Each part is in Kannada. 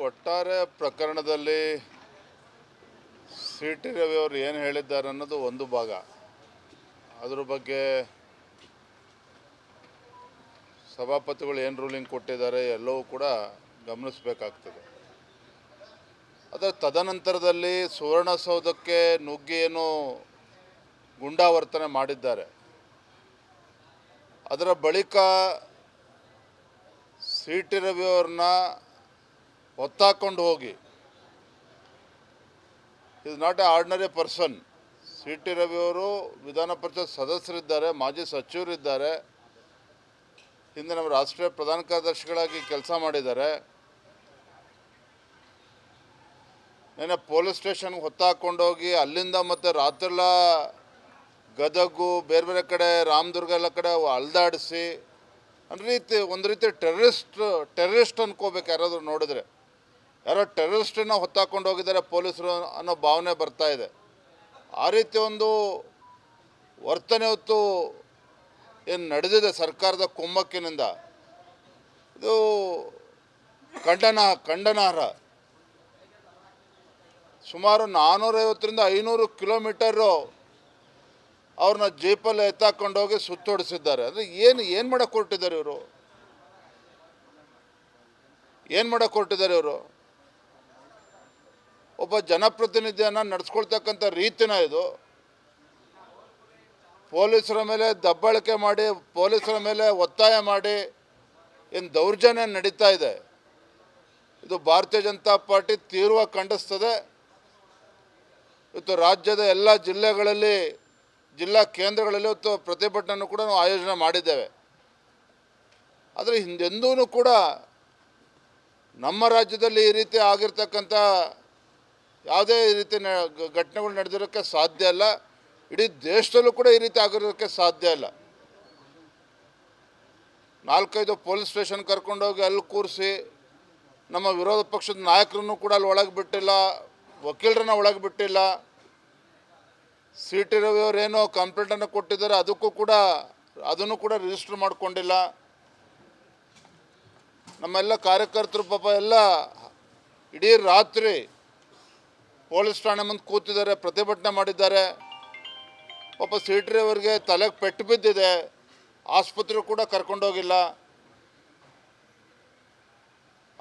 ಒಟ್ಟಾರೆ ಪ್ರಕರಣದಲ್ಲಿ ಸಿ ಟಿ ರವಿ ಅವರು ಏನು ಹೇಳಿದ್ದಾರೆ ಅನ್ನೋದು ಒಂದು ಭಾಗ. ಅದ್ರ ಬಗ್ಗೆ ಸಭಾಪತಿಗಳು ಏನು ರೂಲಿಂಗ್ ಕೊಟ್ಟಿದ್ದಾರೆ ಎಲ್ಲವೂ ಕೂಡ ಗಮನಿಸಬೇಕಾಗ್ತದೆ. ಆದರೆ ತದನಂತರದಲ್ಲಿ ಸುವರ್ಣಸೌಧಕ್ಕೆ ನುಗ್ಗಿ ಏನು ಗುಂಡಾವರ್ತನೆ ಮಾಡಿದ್ದಾರೆ, ಅದರ ಬಳಿಕ ಸಿ ಟಿ ರವಿ ಅವ್ರನ್ನ ಹೊತ್ತಾಕೊಂಡು ಹೋಗಿ, is not A ordinary person. C T Ravi ಅವರು ವಿಧಾನ ಪರಿಷತ್ ಸದಸ್ಯರಿದ್ದಾರೆ, ಮಾಜಿ ಸಚಿವರಿದ್ದಾರೆ, ಹಿಂದೆ ನಮ್ಮ ರಾಷ್ಟ್ರೀಯ ಪ್ರಧಾನ ಕಾರ್ಯದರ್ಶಿಗಳಾಗಿ ಕೆಲಸ ಮಾಡಿದ್ದಾರೆ. ನೆನ್ನೆ ಪೊಲೀಸ್ ಸ್ಟೇಷನ್ಗೆ ಹೊತ್ತಾಕೊಂಡೋಗಿ ಅಲ್ಲಿಂದ ಮತ್ತು ರಾತ್ರೆಲ್ಲ ಗದಗು ಬೇರೆ ಬೇರೆ ಕಡೆ ರಾಮದುರ್ಗ ಎಲ್ಲ ಕಡೆ ಅಲ್ದಾಡಿಸಿ ಒಂದು ರೀತಿ ಟೆರರಿಸ್ಟ್ ಅನ್ಕೋಬೇಕು. ಯಾರಾದರೂ ನೋಡಿದ್ರೆ ಯಾರೋ ಟೆರರಿಸ್ಟನ್ನ ಹೊತ್ತಾಕೊಂಡು ಹೋಗಿದ್ದಾರೆ ಪೊಲೀಸರು ಅನ್ನೋ ಭಾವನೆ ಬರ್ತಾ ಇದೆ. ಆ ರೀತಿ ಒಂದು ವರ್ತನೆ ಹೊತ್ತು ಏನು ನಡೆದಿದೆ ಸರ್ಕಾರದ ಕುಮ್ಮಕ್ಕಿನಿಂದ, ಇದು ಖಂಡನಾರ್ಹ. ಸುಮಾರು 450ರಿಂದ 500 ಕಿಲೋಮೀಟರು ಅವ್ರನ್ನ ಜೀಪಲ್ಲಿ ಎತ್ತಾಕೊಂಡೋಗಿ ಸುತ್ತೋಡಿಸಿದ್ದಾರೆ. ಅಂದರೆ ಏನು ಮಾಡೋಕ್ಕೆ ಹೊರಟಿದ್ದಾರೆ ಇವರು? ಏನು ಮಾಡೋಕ್ಕೆ ಹೊರಟಿದ್ದಾರೆ ಇವರು? ಒಬ್ಬ ಜನಪ್ರತಿನಿಧಿಯನ್ನು ನಡೆಸ್ಕೊಳ್ತಕ್ಕಂಥ ರೀತಿನ ಇದು. ಪೊಲೀಸರ ಮೇಲೆ ದಬ್ಬಾಳಿಕೆ ಮಾಡಿ, ಪೊಲೀಸರ ಮೇಲೆ ಒತ್ತಾಯ ಮಾಡಿ ಏನು ದೌರ್ಜನ್ಯ ನಡೀತಾ ಇದೆ, ಇದು ಭಾರತೀಯ ಜನತಾ ಪಾರ್ಟಿ ತೀವ್ರವಾಗಿ ಖಂಡಿಸ್ತದೆ. ಇವತ್ತು ರಾಜ್ಯದ ಎಲ್ಲ ಜಿಲ್ಲೆಗಳಲ್ಲಿ, ಜಿಲ್ಲಾ ಕೇಂದ್ರಗಳಲ್ಲಿ ಇವತ್ತು ಪ್ರತಿಭಟನೆಯನ್ನು ಕೂಡ ನಾವು ಆಯೋಜನೆ ಮಾಡಿದ್ದೇವೆ. ಆದರೆ ಹಿಂದೆಂದೂ ಕೂಡ ನಮ್ಮ ರಾಜ್ಯದಲ್ಲಿ ಈ ರೀತಿ ಆಗಿರ್ತಕ್ಕಂಥ ಯಾವುದೇ ರೀತಿ ಘಟನೆಗಳು ನಡೆದಿರೋಕ್ಕೆ ಸಾಧ್ಯ ಇಲ್ಲ. ಇಡೀ ದೇಶದಲ್ಲೂ ಕೂಡ ಈ ರೀತಿ ಆಗಿರೋಕ್ಕೆ ಸಾಧ್ಯ ಇಲ್ಲ. 4-5 ಪೊಲೀಸ್ ಸ್ಟೇಷನ್ ಕರ್ಕೊಂಡೋಗಿ ಅಲ್ಲಿ ಕೂರಿಸಿ, ನಮ್ಮ ವಿರೋಧ ಪಕ್ಷದ ನಾಯಕರನ್ನು ಕೂಡ ಅಲ್ಲಿ ಒಳಗೆ ಬಿಟ್ಟಿಲ್ಲ, ವಕೀಲರನ್ನ ಒಳಗೆ ಬಿಟ್ಟಿಲ್ಲ. ಸಿ ಟಿ ರವಿ ಅವರೇನೋ ಕಂಪ್ಲೇಂಟನ್ನು ಕೊಟ್ಟಿದ್ದಾರೆ, ಅದನ್ನು ಕೂಡ ರಿಜಿಸ್ಟರ್ ಮಾಡಿಕೊಂಡಿಲ್ಲ. ನಮ್ಮೆಲ್ಲ ಕಾರ್ಯಕರ್ತರು ಪಾಪ ಎಲ್ಲ ಇಡೀ ರಾತ್ರಿ ಪೊಲೀಸ್ ಠಾಣೆ ಮುಂದೆ ಕೂತಿದ್ದಾರೆ, ಪ್ರತಿಭಟನೆ ಮಾಡಿದ್ದಾರೆ. ಪಾಪ ಸಿ ಟಿ ರವಿ ಅವರಿಗೆ ತಲೆಗೆ ಪೆಟ್ಟು ಬಿದ್ದಿದೆ, ಆಸ್ಪತ್ರೆಗೆ ಕೂಡ ಕರ್ಕೊಂಡೋಗಿಲ್ಲ.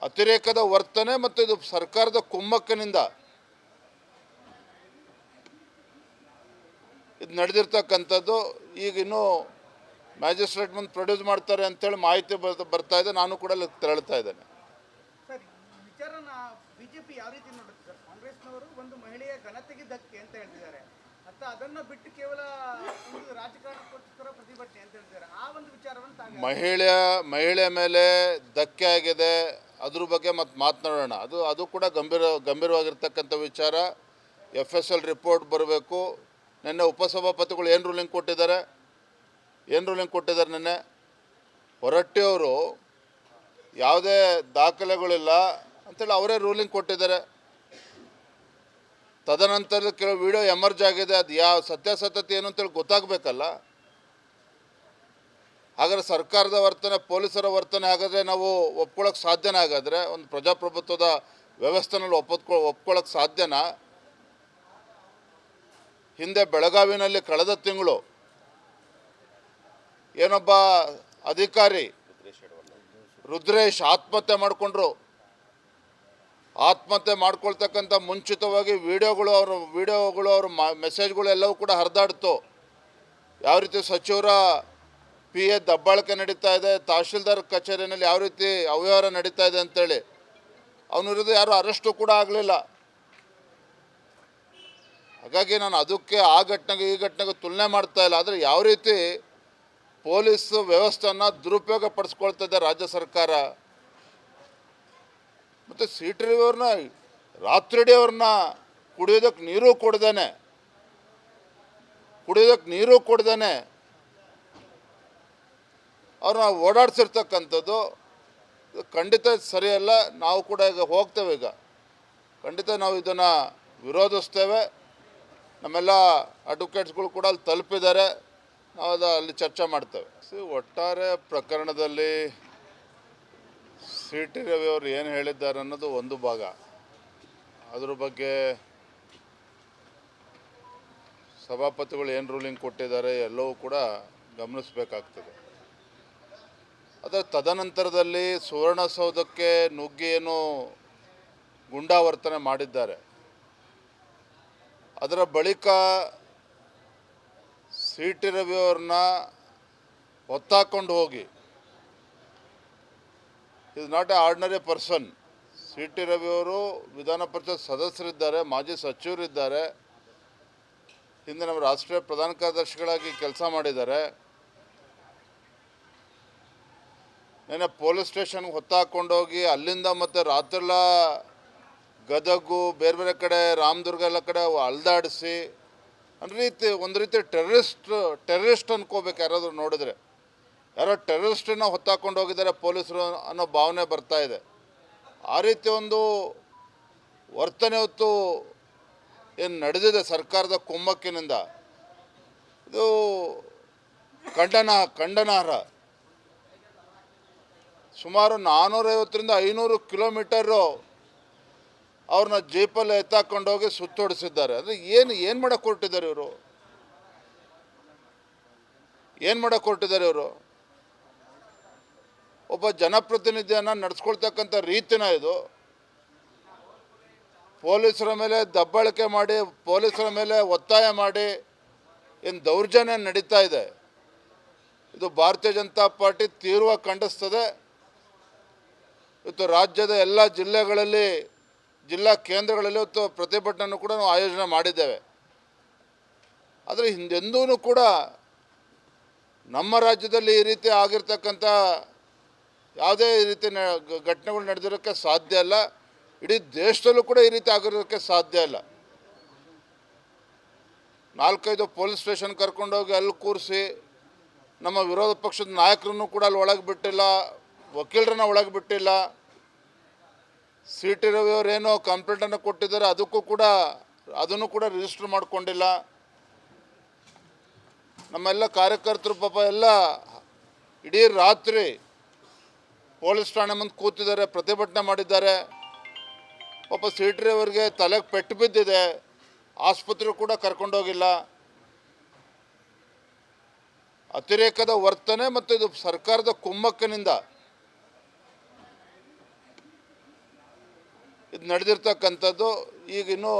ಅತಿರೇಕದ ವರ್ತನೆ ಮತ್ತು ಇದು ಸರ್ಕಾರದ ಕುಮ್ಮಕ್ಕಿನಿಂದ ಇದು ನಡೆದಿರ್ತಕ್ಕಂಥದ್ದು. ಈಗ ಇನ್ನೂ ಮ್ಯಾಜಿಸ್ಟ್ರೇಟ್ ಮುಂದೆ ಪ್ರೊಡ್ಯೂಸ್ ಮಾಡ್ತಾರೆ ಅಂತೇಳಿ ಮಾಹಿತಿ ಬರ್ತಾ ಇದೆ. ನಾನು ಕೂಡ ಅಲ್ಲಿ ತೆರಳ್ತಾ ಇದ್ದೇನೆ. ಸರ್, ವಿಚಾರನ ಬಿಜೆಪಿ ಯಾವ ರೀತಿ ನೋಡುತ್ತೆ ಸರ್? ಕಾಂಗ್ರೆಸ್ನವರು ಒಂದು ಮಹಿಳೆಯ ಘನತೆಗೆ ಧಕ್ಕೆ ಅಂತ ಹೇಳ್ತಿದ್ದಾರೆ, ಮತ್ತು ಅದನ್ನು ಬಿಟ್ಟು ಕೇವಲ ಒಂದು ರಾಜಕಾರಣಕ್ಕೋಸ್ಕರ ಪ್ರತಿಭಟನೆ ಅಂತ ಹೇಳ್ತಿದ್ದಾರೆ. ಆ ಒಂದು ವಿಚಾರವನ್ನು ಮಹಿಳೆಯ ಮೇಲೆ ಧಕ್ಕೆ ಆಗಿದೆ, ಅದ್ರ ಬಗ್ಗೆ ಮತ್ತೆ ಮಾತನಾಡೋಣ. ಅದು ಕೂಡ ಗಂಭೀರವಾಗಿರ್ತಕ್ಕಂಥ ವಿಚಾರ. FSL ರಿಪೋರ್ಟ್ ಬರಬೇಕು. ನಿನ್ನೆ ಉಪಸಭಾಪತಿಗಳು ಏನು ರೂಲಿಂಗ್ ಕೊಟ್ಟಿದ್ದಾರೆ ನಿನ್ನೆ? ಹೊರಟ್ಟಿಯವರು ಯಾವುದೇ ದಾಖಲೆಗಳಿಲ್ಲ ಅಂತೇಳಿ ಅವರೇ ರೂಲಿಂಗ್ ಕೊಟ್ಟಿದ್ದಾರೆ. ತದನಂತರ ಕೆಲವು ವಿಡಿಯೋ ಎಮರ್ಜ್ ಆಗಿದೆ, ಅದು ಯಾವ ಸತ್ಯಾಸತ್ಯತೆ ಏನು ಅಂತೇಳಿ ಗೊತ್ತಾಗಬೇಕಲ್ಲ. ಹಾಗಾದರೆ ಸರ್ಕಾರದ ವರ್ತನೆ, ಪೊಲೀಸರ ವರ್ತನೆ ಹಾಗಾದರೆ ನಾವು ಒಪ್ಕೊಳ್ಳೋಕೆ ಸಾಧ್ಯನೇ? ಹಾಗಾದರೆ ಒಂದು ಪ್ರಜಾಪ್ರಭುತ್ವದ ವ್ಯವಸ್ಥೆನಲ್ಲಿ ಒಪ್ಕೊಳ್ಳೋಕೆ ಸಾಧ್ಯನಾ? ಹಿಂದೆ ಬೆಳಗಾವಿನಲ್ಲಿ ಕಳೆದ ತಿಂಗಳು ಏನೊಬ್ಬ ಅಧಿಕಾರಿ ರುದ್ರೇಶ್ ಆತ್ಮಹತ್ಯೆ ಮಾಡಿಕೊಂಡ್ರು. ಆತ್ಮಹತ್ಯೆ ಮಾಡ್ಕೊಳ್ತಕ್ಕಂಥ ಮುಂಚಿತವಾಗಿ ವಿಡಿಯೋಗಳು ಅವ್ರ ಮೆಸೇಜ್ಗಳು ಎಲ್ಲವೂ ಕೂಡ ಹರಿದಾಡ್ತು. ಯಾವ ರೀತಿ ಸಚಿವರ PA ದಬ್ಬಾಳಿಕೆ ನಡೀತಾ ಇದೆ, ತಹಶೀಲ್ದಾರ್ ಕಚೇರಿಯಲ್ಲಿ ಯಾವ ರೀತಿ ಅವ್ಯವಹಾರ ನಡೀತಾ ಇದೆ ಅಂತೇಳಿ. ಅವನ ವಿರುದ್ಧ ಯಾರೂ ಅರೆಸ್ಟು ಕೂಡ ಆಗಲಿಲ್ಲ. ಹಾಗಾಗಿ ನಾನು ಅದಕ್ಕೆ ಆ ಘಟನೆಗೆ ಈ ಘಟನೆಗೆ ತುಲನೆ ಮಾಡ್ತಾ ಇಲ್ಲ. ಆದರೆ ಯಾವ ರೀತಿ ಪೊಲೀಸ್ ವ್ಯವಸ್ಥೆಯನ್ನು ದುರುಪಯೋಗ ಪಡಿಸ್ಕೊಳ್ತದೆ ರಾಜ್ಯ ಸರ್ಕಾರ. ಮತ್ತು ಸಿ ಟಿ ರವಿ ಅವ್ರನ್ನ ರಾತ್ರಿಡೀ ಅವ್ರನ್ನ ಕುಡಿಯೋದಕ್ಕೆ ನೀರು ಕೊಡ್ದೇನೆ ಅವ್ರನ್ನ ಓಡಾಡಿಸಿರ್ತಕ್ಕಂಥದ್ದು ಖಂಡಿತ ಸರಿಯಲ್ಲ. ನಾವು ಕೂಡ ಈಗ ಹೋಗ್ತೇವೆ. ಈಗ ಖಂಡಿತ ನಾವು ಇದನ್ನು ವಿರೋಧಿಸ್ತೇವೆ. ನಮ್ಮೆಲ್ಲ ಅಡ್ವೊಕೇಟ್ಸ್ಗಳು ಕೂಡ ಅಲ್ಲಿ ತಲುಪಿದ್ದಾರೆ, ನಾವು ಅಲ್ಲಿ ಚರ್ಚೆ ಮಾಡ್ತೇವೆ. ಒಟ್ಟಾರೆ ಪ್ರಕರಣದಲ್ಲಿ ಸಿ ಟಿ ರವಿ ಅವರು ಏನು ಹೇಳಿದ್ದಾರೆ ಅನ್ನೋದು ಒಂದು ಭಾಗ. ಅದ್ರ ಬಗ್ಗೆ ಸಭಾಪತಿಗಳು ಏನು ರೂಲಿಂಗ್ ಕೊಟ್ಟಿದ್ದಾರೆ ಎಲ್ಲವೂ ಕೂಡ ಗಮನಿಸಬೇಕಾಗ್ತದೆ. ಅದರ ತದನಂತರದಲ್ಲಿ ಸುವರ್ಣಸೌಧಕ್ಕೆ ನುಗ್ಗಿ ಏನು ಗುಂಡಾವರ್ತನೆ ಮಾಡಿದ್ದಾರೆ, ಅದರ ಬಳಿಕ ಸಿ ಟಿ ರವಿ ಅವ್ರನ್ನ ಹೊತ್ತಾಕೊಂಡು ಹೋಗಿ, is not A ordinary person. C T Ravi ಅವರು ವಿಧಾನ ಪರಿಷತ್ ಸದಸ್ಯರಿದ್ದಾರೆ, ಮಾಜಿ ಸಚಿವರಿದ್ದಾರೆ, ಹಿಂದೆ ನಮ್ಮ ರಾಷ್ಟ್ರೀಯ ಪ್ರಧಾನ ಕಾರ್ಯದರ್ಶಿಗಳಾಗಿ ಕೆಲಸ ಮಾಡಿದ್ದಾರೆ. ನೆನ್ನೆ ಪೊಲೀಸ್ ಸ್ಟೇಷನ್ಗೆ ಹೊತ್ತಾಕೊಂಡೋಗಿ ಅಲ್ಲಿಂದ ಮತ್ತು ರಾತ್ರೆಲ್ಲ ಗದಗು ಬೇರೆ ಬೇರೆ ಕಡೆ ರಾಮದುರ್ಗ ಎಲ್ಲ ಕಡೆ ಅಲ್ದಾಡಿಸಿ ಒಂದು ರೀತಿ ಟೆರರಿಸ್ಟ್ ಅನ್ಕೋಬೇಕು. ಯಾರಾದರೂ ನೋಡಿದ್ರೆ ಯಾರೋ ಟೆರರಿಸ್ಟನ್ನ ಹೊತ್ತಾಕೊಂಡು ಹೋಗಿದ್ದಾರೆ ಪೊಲೀಸರು ಅನ್ನೋ ಭಾವನೆ ಬರ್ತಾ ಇದೆ. ಆ ರೀತಿ ಒಂದು ವರ್ತನೆ ಹೊತ್ತು ಏನು ನಡೆದಿದೆ ಸರ್ಕಾರದ ಕುಮ್ಮಕ್ಕಿನಿಂದ, ಇದು ಖಂಡನಾರ್ಹ. ಸುಮಾರು 450ರಿಂದ 500 ಕಿಲೋಮೀಟರು ಅವ್ರನ್ನ ಜೀಪಲ್ಲಿ ಎತ್ತಾಕೊಂಡೋಗಿ ಸುತ್ತೋಡಿಸಿದ್ದಾರೆ. ಅಂದರೆ ಏನು ಮಾಡೋಕ್ಕೆ ಹೊರಟಿದ್ದಾರೆ ಇವರು? ಏನು ಮಾಡೋಕ್ಕೆ ಹೊರಟಿದ್ದಾರೆ ಇವರು? ಒಬ್ಬ ಜನಪ್ರತಿನಿಧಿಯನ್ನು ನಡೆಸ್ಕೊಳ್ತಕ್ಕಂಥ ರೀತಿನ ಇದು. ಪೊಲೀಸರ ಮೇಲೆ ದಬ್ಬಾಳಿಕೆ ಮಾಡಿ, ಪೊಲೀಸರ ಮೇಲೆ ಒತ್ತಾಯ ಮಾಡಿ ಏನು ದೌರ್ಜನ್ಯ ನಡೀತಾ ಇದೆ, ಇದು ಭಾರತೀಯ ಜನತಾ ಪಾರ್ಟಿ ತೀವ್ರವಾಗಿ ಖಂಡಿಸ್ತದೆ. ಇವತ್ತು ರಾಜ್ಯದ ಎಲ್ಲ ಜಿಲ್ಲಾ ಕೇಂದ್ರಗಳಲ್ಲಿ ಇವತ್ತು ಪ್ರತಿಭಟನೆಯನ್ನು ಕೂಡ ನಾವು ಆಯೋಜನೆ ಮಾಡಿದ್ದೇವೆ. ಆದರೆ ಹಿಂದೆಂದೂ ಕೂಡ ನಮ್ಮ ರಾಜ್ಯದಲ್ಲಿ ಈ ರೀತಿ ಆಗಿರ್ತಕ್ಕಂಥ ಯಾವುದೇ ಈ ರೀತಿ ಘಟನೆಗಳು ನಡೆದಿರೋಕ್ಕೆ ಸಾಧ್ಯ ಇಲ್ಲ. ಇಡೀ ದೇಶದಲ್ಲೂ ಕೂಡ ಈ ರೀತಿ ಆಗಿರೋಕ್ಕೆ ಸಾಧ್ಯ ಇಲ್ಲ. 4-5 ಪೊಲೀಸ್ ಸ್ಟೇಷನ್ ಕರ್ಕೊಂಡೋಗಿ ಅಲ್ಲಿ ಕೂರಿಸಿ ನಮ್ಮ ವಿರೋಧ ಪಕ್ಷದ ನಾಯಕರನ್ನು ಕೂಡ ಅಲ್ಲಿ ಒಳಗೆ ಬಿಟ್ಟಿಲ್ಲ, ವಕೀಲರನ್ನ ಒಳಗೆ ಬಿಟ್ಟಿಲ್ಲ. ಸಿ ಟಿ ರವಿ ಅವರೇನೋ ಕಂಪ್ಲೇಂಟನ್ನು ಕೊಟ್ಟಿದ್ದಾರೆ, ಅದನ್ನು ಕೂಡ ರಿಜಿಸ್ಟರ್ ಮಾಡಿಕೊಂಡಿಲ್ಲ. ನಮ್ಮೆಲ್ಲ ಕಾರ್ಯಕರ್ತರು ಪಾಪ ಎಲ್ಲ ಇಡೀ ರಾತ್ರಿ ಪೊಲೀಸ್ ಠಾಣೆ ಮುಂದೆ ಕೂತಿದ್ದಾರೆ, ಪ್ರತಿಭಟನೆ ಮಾಡಿದ್ದಾರೆ. ಪಾಪ ಸಿ ಟಿ ರವಿ ಅವರಿಗೆ ತಲೆಗೆ ಪೆಟ್ಟು ಬಿದ್ದಿದೆ, ಆಸ್ಪತ್ರೆಗೆ ಕೂಡ ಕರ್ಕೊಂಡೋಗಿಲ್ಲ. ಅತಿರೇಕದ ವರ್ತನೆ ಮತ್ತು ಇದು ಸರ್ಕಾರದ ಕುಮ್ಮಕ್ಕಿನಿಂದ ಇದು ನಡೆದಿರ್ತಕ್ಕಂಥದ್ದು. ಈಗ ಇನ್ನೂ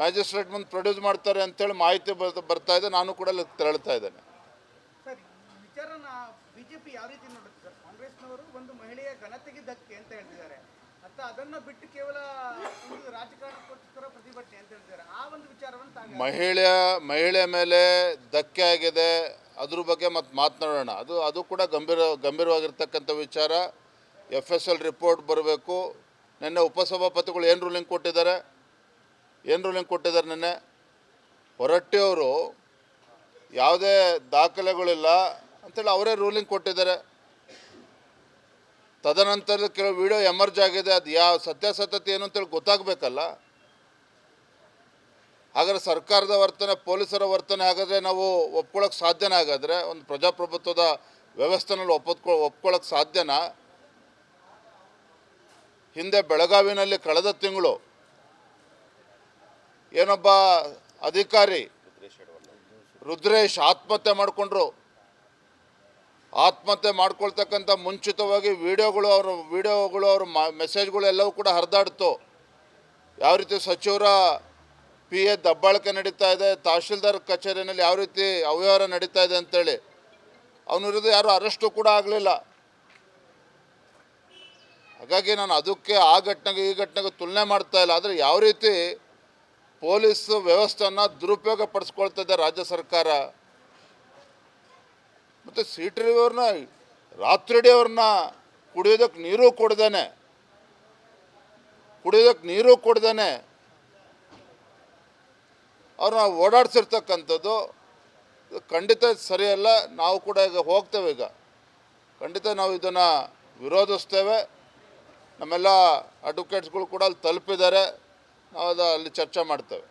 ಮ್ಯಾಜಿಸ್ಟ್ರೇಟ್ ಮುಂದೆ ಪ್ರೊಡ್ಯೂಸ್ ಮಾಡ್ತಾರೆ ಅಂತೇಳಿ ಮಾಹಿತಿ ಬರ್ತಾ ಇದೆ. ನಾನು ಕೂಡ ಅಲ್ಲಿ ತೆರಳ್ತಾ ಇದ್ದೇನೆ. ಸರ್, ವಿಚಾರನ ಬಿಜೆಪಿ ಯಾವ ರೀತಿ ನೋಡುತ್ತೆ ಸರ್? ಕಾಂಗ್ರೆಸ್ನವರು ಒಂದು ಮಹಿಳೆಯ ಘನತೆಗೆ ಧಕ್ಕೆ ಅಂತ ಹೇಳ್ತಿದ್ದಾರೆ, ಮತ್ತು ಅದನ್ನು ಬಿಟ್ಟು ಕೇವಲ ಒಂದು ರಾಜಕಾರಣಕ್ಕೋಸ್ಕರ ಪ್ರತಿಭಟನೆ ಅಂತ ಹೇಳ್ತಿದ್ದಾರೆ. ಆ ಒಂದು ವಿಚಾರವನ್ನು ಮಹಿಳೆಯ ಮೇಲೆ ಧಕ್ಕೆ ಆಗಿದೆ, ಅದ್ರ ಬಗ್ಗೆ ಮತ್ತೆ ಮಾತನಾಡೋಣ. ಅದು ಕೂಡ ಗಂಭೀರವಾಗಿರ್ತಕ್ಕಂಥ ವಿಚಾರ. FSL ರಿಪೋರ್ಟ್ ಬರಬೇಕು. ನಿನ್ನೆ ಉಪಸಭಾಪತಿಗಳು ಏನು ರೂಲಿಂಗ್ ಕೊಟ್ಟಿದ್ದಾರೆ ನಿನ್ನೆ? ಹೊರಟ್ಟಿಯವರು ಯಾವುದೇ ದಾಖಲೆಗಳಿಲ್ಲ ಅಂತೇಳಿ ಅವರೇ ರೂಲಿಂಗ್ ಕೊಟ್ಟಿದ್ದಾರೆ. ತದನಂತರ ಕೆಲವು ವಿಡಿಯೋ ಎಮರ್ಜ್ ಆಗಿದೆ, ಅದು ಯಾವ ಸತ್ಯಾಸತ್ಯತೆ ಏನು ಅಂತೇಳಿ ಗೊತ್ತಾಗಬೇಕಲ್ಲ. ಹಾಗಾದರೆ ಸರ್ಕಾರದ ವರ್ತನೆ, ಪೊಲೀಸರ ವರ್ತನೆ ಹಾಗಾದರೆ ನಾವು ಒಪ್ಕೊಳ್ಳೋಕೆ ಸಾಧ್ಯನಾ? ಹಾಗಾದರೆ ಒಂದು ಪ್ರಜಾಪ್ರಭುತ್ವದ ವ್ಯವಸ್ಥೆನಲ್ಲಿ ಒಪ್ಕೊಳ್ಳೋಕೆ ಸಾಧ್ಯನಾ? ಹಿಂದೆ ಬೆಳಗಾವಿನಲ್ಲಿ ಕಳೆದ ತಿಂಗಳು ಏನೊಬ್ಬ ಅಧಿಕಾರಿ ರುದ್ರೇಶ್ ಆತ್ಮಹತ್ಯೆ ಮಾಡಿಕೊಂಡ್ರು. ಆತ್ಮಹತ್ಯೆ ಮಾಡ್ಕೊಳ್ತಕ್ಕಂಥ ಮುಂಚಿತವಾಗಿ ವಿಡಿಯೋಗಳು ಅವ್ರ ಮೆಸೇಜ್ಗಳು ಎಲ್ಲವೂ ಕೂಡ ಹರಿದಾಡ್ತು. ಯಾವ ರೀತಿ ಸಚಿವರ PA ದಬ್ಬಾಳಿಕೆ ನಡೀತಾ ಇದೆ, ತಹಶೀಲ್ದಾರ್ ಕಚೇರಿಯಲ್ಲಿ ಯಾವ ರೀತಿ ಅವ್ಯವಹಾರ ನಡೀತಾ ಇದೆ ಅಂತೇಳಿ. ಅವನ ವಿರುದ್ಧ ಯಾರೂ ಅರೆಸ್ಟು ಕೂಡ ಆಗಲಿಲ್ಲ. ಹಾಗಾಗಿ ನಾನು ಅದಕ್ಕೆ ಆ ಘಟನೆಗೆ ಈ ಘಟನೆಗೆ ತುಲನೆ ಮಾಡ್ತಾ ಇಲ್ಲ. ಆದರೆ ಯಾವ ರೀತಿ ಪೊಲೀಸ್ ವ್ಯವಸ್ಥೆಯನ್ನು ದುರುಪಯೋಗ ಪಡಿಸ್ಕೊಳ್ತದೆ ರಾಜ್ಯ ಸರ್ಕಾರ. ಮತ್ತು ಸಿ ಟಿ ರವಿ ಅವ್ರನ್ನ ರಾತ್ರಿಡೀ ಅವ್ರನ್ನ ಕುಡಿಯೋದಕ್ಕೆ ನೀರು ಕೊಡ್ದೇನೆ ಅವ್ರನ್ನ ಓಡಾಡ್ಸಿರ್ತಕ್ಕಂಥದ್ದು ಖಂಡಿತ ಸರಿಯಲ್ಲ. ನಾವು ಕೂಡ ಈಗ ಹೋಗ್ತೇವೆ. ಈಗ ಖಂಡಿತ ನಾವು ಇದನ್ನು ವಿರೋಧಿಸ್ತೇವೆ. ನಮ್ಮೆಲ್ಲ ಅಡ್ವೊಕೇಟ್ಸ್ಗಳು ಕೂಡ ಅಲ್ಲಿ ತಲುಪಿದ್ದಾರೆ. ನಾವು ಅಲ್ಲಿ ಚರ್ಚೆ ಮಾಡ್ತೇವೆ.